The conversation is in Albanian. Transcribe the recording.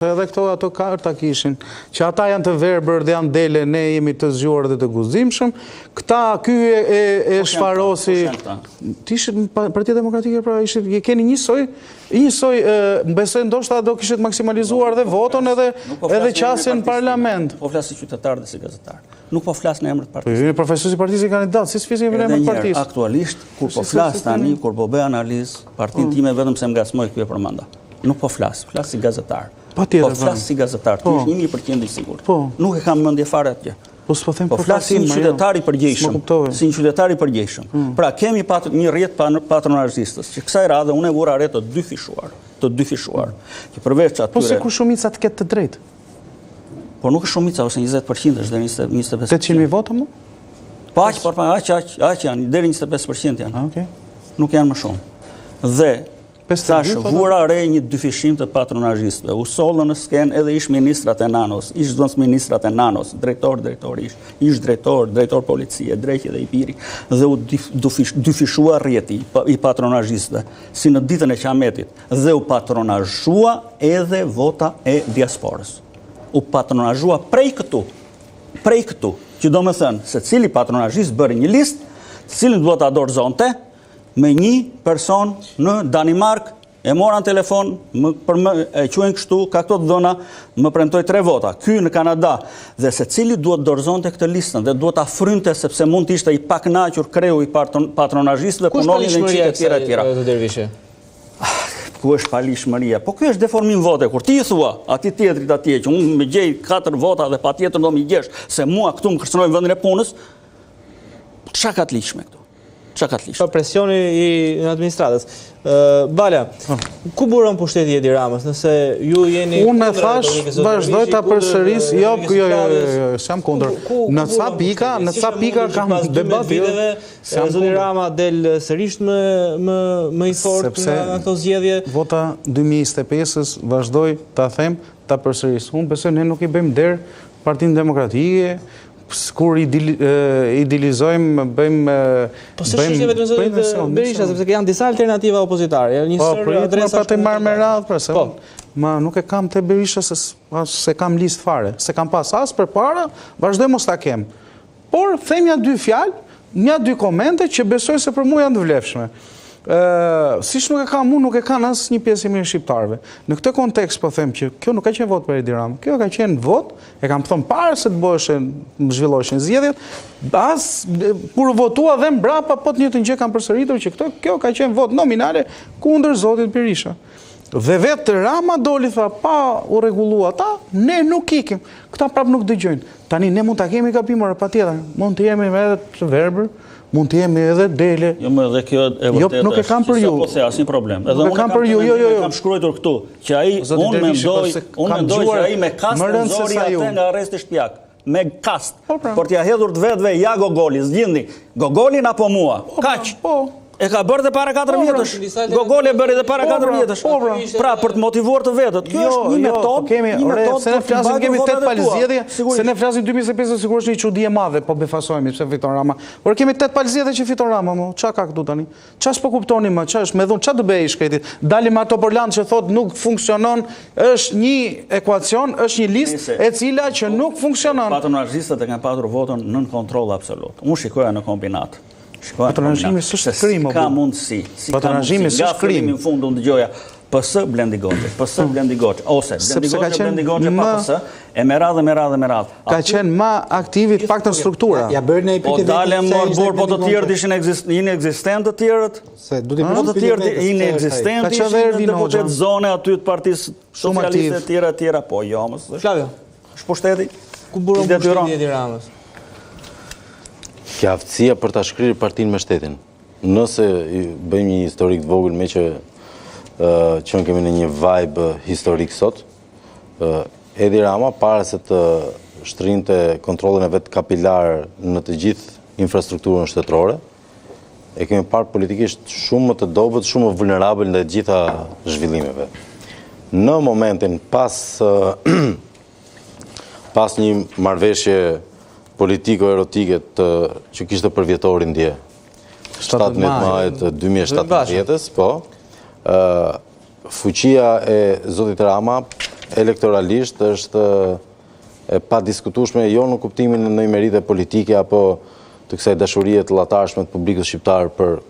Edhe ato karta kishin, që ata janë të verbër dhe janë dele, ne jemi të zgjuar dhe të guzimshëm. Ky e shfarosi... Ti ishit Partia Demokratike, pra keni njësoj, besoj ndoshta do kishit maksimalizuar dhe voton edhe qasjen në parlament. Po flas si qytetar dhe si gazetar. Nuk po flas në emër të partisë. Ju profesor si partisë kandidat, si s'fisni në emër të partisë. Aktualisht, kur po flas tani, kur po bëj analizë, partinë time vetëm se m'ngasmoj ky e përmenda. Nuk po flas si gazetar. Po flas si gazetar, ti je 100% i sigurt. Nuk e kam mendje fare atje. Po flas si një qytetar i përgjegjshëm, si një qytetar i përgjegjshëm. Pra kemi një rrjet patronazhistës, që kësaj radhe unë e vura re të dy fishuar, që përveç atyre. Po se kur shumica të ketë të drejtë. Po nuk është shumica, ose 20% është deri 25%. 800.000 vota më? Po aq janë, deri 25% janë. Nuk janë më shumë. Dhe tash vura re një dyfishim të patronazhistëve. U sollën në skenë edhe ish ministrat e Nanos, ish zëvendës ministrat e Nanos, drejtor ish drejtor policie, drejtje dhe i piri, dhe u dyfishua rrjeti i patronazhistëve, si në ditën e Qametit, dhe u patronazhua edhe vota e diasporës. U patronazhua prej këtu, që do me thënë se cili patronazhist bëri një listë, cilin do ta dorëzonte, me një person në Danimark, e moran telefon, e quajnë kështu, ka këto të dhëna, më premtoj 3 vota. Ky në Kanada, dhe se cili duhet dorëzonte këtë listën, dhe duhet afrynte, sepse mund të ishte i pakënaqur kreu i patronazhistëve, punonin dhe në qytet e tjera. Ku është palishmëria? Po ky është deformim vote. Kur ti i thua atij tjetrit atje që unë më gjej 4 vota dhe patjetër do më gjesh se mua këtu më kërcënojnë vendin e punës, çka ka të ligjshme këtu? Pa presioni i administratës. Bala, ku buron pushteti Edi Ramës, nëse ju jeni... Unë me thash, vazhdoj të përsëris, jo, s'jam kundër. Në ca pika kam debat. Zoti Rama del sërish më i fort në ato zgjedhje. Vota 2025-ës vazhdoj të them të përsëris. Unë besoj ne nuk i bëjmë derë Partinë Demokratike, kur idealizojmë, bëjmë... Po se shështë vetëm zotit Berisha, sepse janë disa alternativa opozitare. Po, pa të marrë me radhë, se ma nuk e kam të Berisha se kam listë fare, se kam pas asë për para, vazhdoj mos ta kem. Por, them ja 2 fjalë, ja 2 komente që besoj se për mu janë të vlefshme. Siç nuk e kam unë, nuk e kanë asë një pjesë e mirë shqiptarëve. Në këtë kontekst po them që kjo nuk ka qenë vot për Edi Rama, kjo ka qenë vot, e kam thënë para se të zhvilloheshin zgjedhjet, as kur votua dhe mbrapa po të njëjtën gjë kanë përsëritur që kjo ka qenë vot nominale kundër zotit Berisha. Dhe vetë Rama doli tha pa u rregullu ata, ne nuk ikim. Këta prap nuk dëgjojnë. Tani ne mund ta kemi gabimore patjetër, mund të jemi edhe të verbër, mund të jemi edhe dele. Jo, më dhe kjo e vërtetë. Nuk e kam për ju. Po the asnjë problem. Edhe unë kam për ju, jo. Kam shkruar këtu që ai unë mendoj që ai me kast nxori atë nga arresti shtëpiak. Me kast. Por t'ia hedhur të vetëve ja Gogoli, zgjidhni. Gogolin apo mua? Kaq. E ka bërë dhe para 4 vjetësh. Gogoli e bëri dhe para 4 vjetësh. Pra, për të motivuar të vetët. Kjo është një metodë. Se ne flasim kemi 8 palëzgjedhje, se ne flasim 2025 sigurisht një çudi e madhe, po befasojmë pse fiton Rama. Por kemi 8 palëzgjedhje që fiton Rama, mo. Ç'a ka këtu tani? Ç'a s'po kuptoni më? Ç'a është me dhun? Ç'a do bëj shkretit? Dalim ato për land që thot nuk funksionon, është një ekuacion, është një listë e cila që nuk funksionon. Patronazhistët e kanë patur votën nën kontroll absolut. Unë shikoja në kombinat. Patronazhimi s'është krim. Ka mundësi. Patronazhimi s'është krim. Në fund unë dëgjoja PS Blendi Goçi, ose Blendi Goçi pa PS, e me radhë. Ka qenë më aktiv i paktën struktura. Po dalem mor po të tjerët ishin inekzistent të tjerët. Po të tjerët inekzistent ishin në deputet zone aty të Partisë Socialiste të tjera, po jo mos. Flavio, është pushteti. Ku buron pushteti Edi Ramës? Kja aftësia për ta shkrirë partinë me shtetin. Nëse bëjmë një historik të vogël me që në kemi në një vibe historik sot, Edi Rama, para se të shtrinte kontrolin e vetë kapilar në të gjithë infrastrukturën shtetërore, e kemi parë politikisht shumë më të dobët, shumë më vulnerabël në gjitha zhvillimeve. Në momentin pas një marrëveshje politiko-erotike që kishte për vjetorin dje, 17 majit 2017, po, fuqia e zotit Rama elektoralisht është e pa diskutueshme jo në kuptimin e ndonjë merite politike apo të kësaj dashurie të llatarshme të publikut shqiptar për